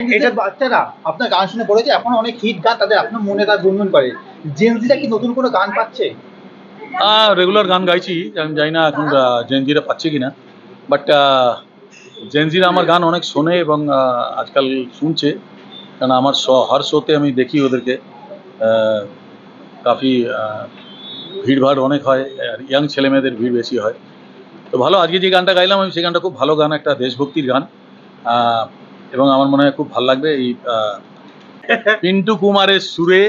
এটা বাচ্চারা আপনার গান শুনে পড়েছে, এখন অনেক হিট গান তাদের আপনার মনে তার গুনগুন করে। জেনজিরা কি নতুন কোনো গান পাচ্ছে? রেগুলার গান গাইছি, আমি জানি না এখন জেনজিরা পাচ্ছে কিনা, বাট জেনজিরা আমার গান অনেক শোনে এবং আজকাল শুনছে, কারণ আমার হর শোতে আমি দেখি ওদেরকে। কাফি ভিড়ভাড় অনেক হয়, আর ইয়াং ছেলেমেয়েদের ভিড় বেশি হয়। তো ভালো, আজকে যে গানটা গাইলাম আমি সেই গানটা খুব ভালো গান, একটা দেশভক্তির গান, এবং আমার মনে হয় খুব ভালো লাগবে। এই পিন্টু কুমারের সুরে,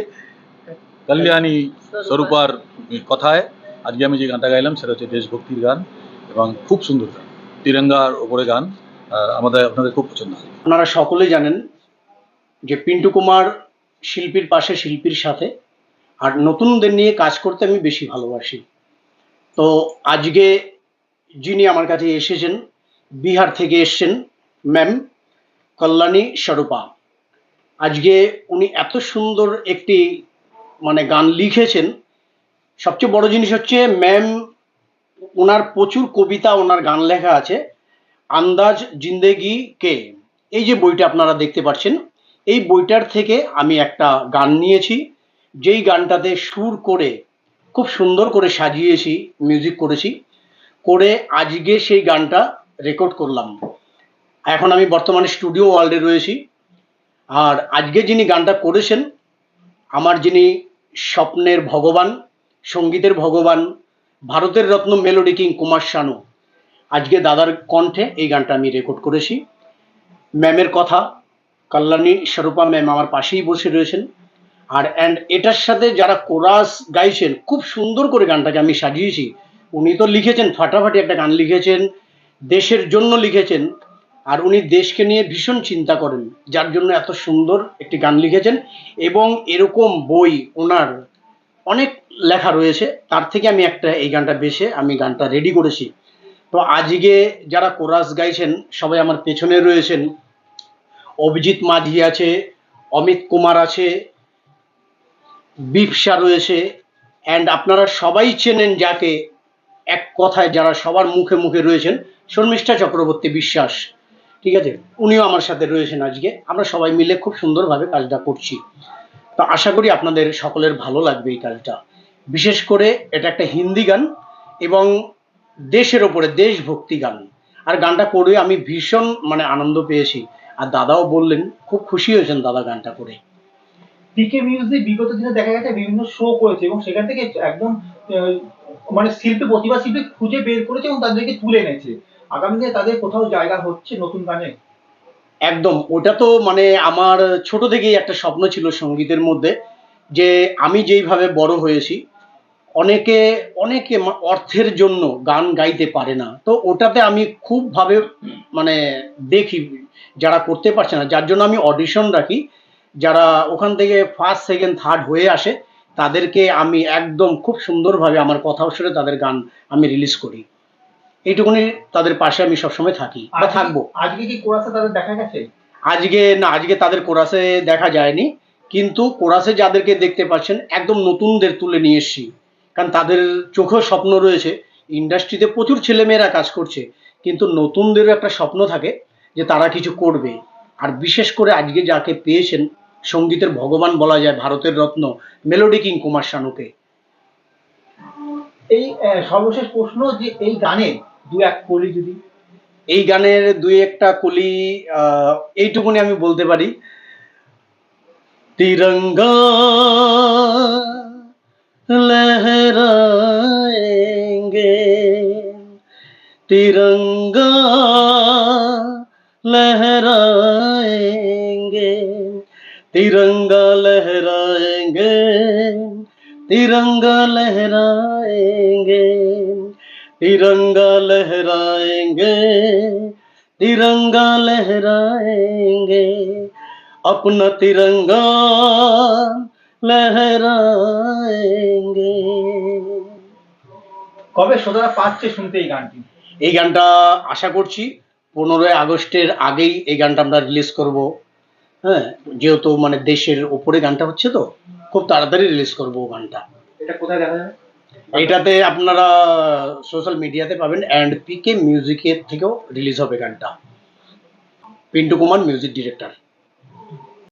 কল্যাণী স্বরূপার কথায় আজকে আমি যে গানটা গাইলাম সেটা হচ্ছে দেশভক্তির গান এবং খুব সুন্দর গান, তিরঙ্গার ওপরে গান। আপনাদের খুব পছন্দ হবে। আপনারা সকলেই জানেন যে পিন্টু কুমার শিল্পীর পাশে শিল্পীর সাথে, আর নতুনদের নিয়ে কাজ করতে আমি বেশি ভালোবাসি। তো আজকে যিনি আমার কাছে এসেছেন, বিহার থেকে এসছেন ম্যাম কল্যাণী স্বরূপা। আজকে উনি এত সুন্দর একটি গান লিখেছেন। সবচেয়ে বড় জিনিস হচ্ছে ম্যাম, ওনার প্রচুর কবিতা, ওনার গান লেখা আছে। আন্দাজ জিন্দেগি কে, এই যে বইটা আপনারা দেখতে পাচ্ছেন, এই বইটার থেকে আমি একটা গান নিয়েছি, যেই গানটাতে সুর করে খুব সুন্দর করে সাজিয়েছি, মিউজিক করেছি, করে আজকে সেই গানটা রেকর্ড করলাম। এখন আমি বর্তমানে স্টুডিও ওয়ার্ল্ডে রয়েছি। আর আজকে যিনি গানটা করেছেন, আমার যিনি স্বপ্নের ভগবান, সঙ্গীতের ভগবান, ভারতের রত্ন মেলোডি কিং কুমার শানু, আজকে দাদার কণ্ঠে এই গানটা আমি রেকর্ড করেছি। ম্যামের কথা, কল্যাণী স্বরূপা ম্যাম আমার পাশেই বসে রয়েছেন। আর এটার সাথে যারা কোরাস গাইছেন, খুব সুন্দর করে গানটাকে আমি সাজিয়েছি। উনি তো লিখেছেন, ফাটাফাটি একটা গান লিখেছেন, দেশের জন্য লিখেছেন। আর উনি দেশকে নিয়ে ভীষণ চিন্তা করেন, যার জন্য এত সুন্দর একটি গান লিখেছেন। এবং এরকম বই ওনার অনেক লেখা রয়েছে, তার থেকে আমি একটা এই গানটা বেছে আমি গানটা রেডি করেছি। তো আজকে যারা কোরাস গাইছেন সবাই আমার পেছনে রয়েছেন। অভিজিৎ মাঝি আছে, অমিত কুমার আছে, বিপসা রয়েছে, আপনারা সবাই চেনেন যাকে, এক কথায় যারা সবার মুখে মুখে রয়েছেন, শর্মিষ্ঠা চক্রবর্তী বিশ্বাস, ঠিক আছে, উনিও আমার সাথে রয়েছেন। আজকে আমরা সবাই মিলে খুব সুন্দরভাবে কাজটা করছি। তো আশা করি আপনাদের সকলের ভালো লাগবে এই কাজটা। বিশেষ করে এটা একটা হিন্দি গান এবং দেশের ওপরে দেশভক্তি গান। আর গানটা করে আমি ভীষণ আনন্দ পেয়েছি। আর দাদাও বললেন, খুব খুশি হয়েছেন দাদা গানটা করে। পিকে মিউজিক বিগত দিনে দেখা গেছে বিভিন্ন শো করেছে এবং সেখান থেকে একদম শিল্পী, প্রতিভা শিল্পী খুঁজে বের করেছে এবং তাদেরকে তুলে এনেছে। আগামী দিনে তাদের কোথাও জায়গা হচ্ছে নতুন গানে? একদম, ওটা তো আমার ছোট থেকেই একটা স্বপ্ন ছিল সঙ্গীতের মধ্যে, যে আমি যেইভাবে বড় হয়েছি, অনেকে অনেকে অর্থের জন্য গান গাইতে পারে না, তো ওটাতে আমি খুবভাবে দেখি যারা করতে পারছে না, যার জন্য আমি অডিশন রাখি। যারা ওখান থেকে ফার্স্ট সেকেন্ড থার্ড হয়ে আসে, তাদেরকে আমি একদম খুব সুন্দরভাবে আমার কথা শুনে তাদের গান আমি রিলিজ করি। এইটুকুনি তাদের পাশে আমি সবসময় থাকি বা থাকবো। আজকে কি কোরাসে তাদের দেখা গেছে? আজকে না, আজকে তাদের কোরাসে দেখা যায়নি, কিন্তু কোরাসে যাদেরকে দেখতে পাচ্ছেন একদম নতুনদের তুলে নিয়ে এসছি। কারণ তাদের চোখেও স্বপ্ন রয়েছে, ইন্ডাস্ট্রিতে প্রচুর ছেলেমেয়েরা কাজ করছে, কিন্তু নতুনদেরও একটা স্বপ্ন থাকে যে তারা কিছু করবে। আর বিশেষ করে আজকে যাকে পেয়েছেন, সঙ্গীতের ভগবান বলা যায়, ভারতের রত্ন মেলোডি কিং কুমার শানুকে। এই সর্বশেষ প্রশ্ন, যে এই গানে দু এক কলি যদি। এই গানের দুই একটা কলি এইটুকুনি আমি বলতে পারি। तिरंगा लहराएंगे, तिरंगा लहराएंगे, तिरंगा लहराएंगे, तिरंगा लहराएंगे, तिरंगा लहराएंगे, तिरंगा लहराएंगे, अपना तिरंगा लहराएंगे। কবে শ্রোতারা পাচ্ছে শুনতে এই গানটি? এই গানটা আশা করছি 15ই আগস্টের আগেই এই গানটা আমরা রিলিজ করব। হ্যাঁ, যেহেতু দেশের ওপরে গানটা হচ্ছে, তো খুব তাড়াতাড়ি রিলিজ করব গানটা। এটা কোথায় দেখা যাবে? এটাতে আপনারা সোশ্যাল মিডিয়াতে পাবেন, অ্যান্ড পিকে মিউজিকের থেকেও রিলিজ হবে গানটা। Pintu Kumar music director.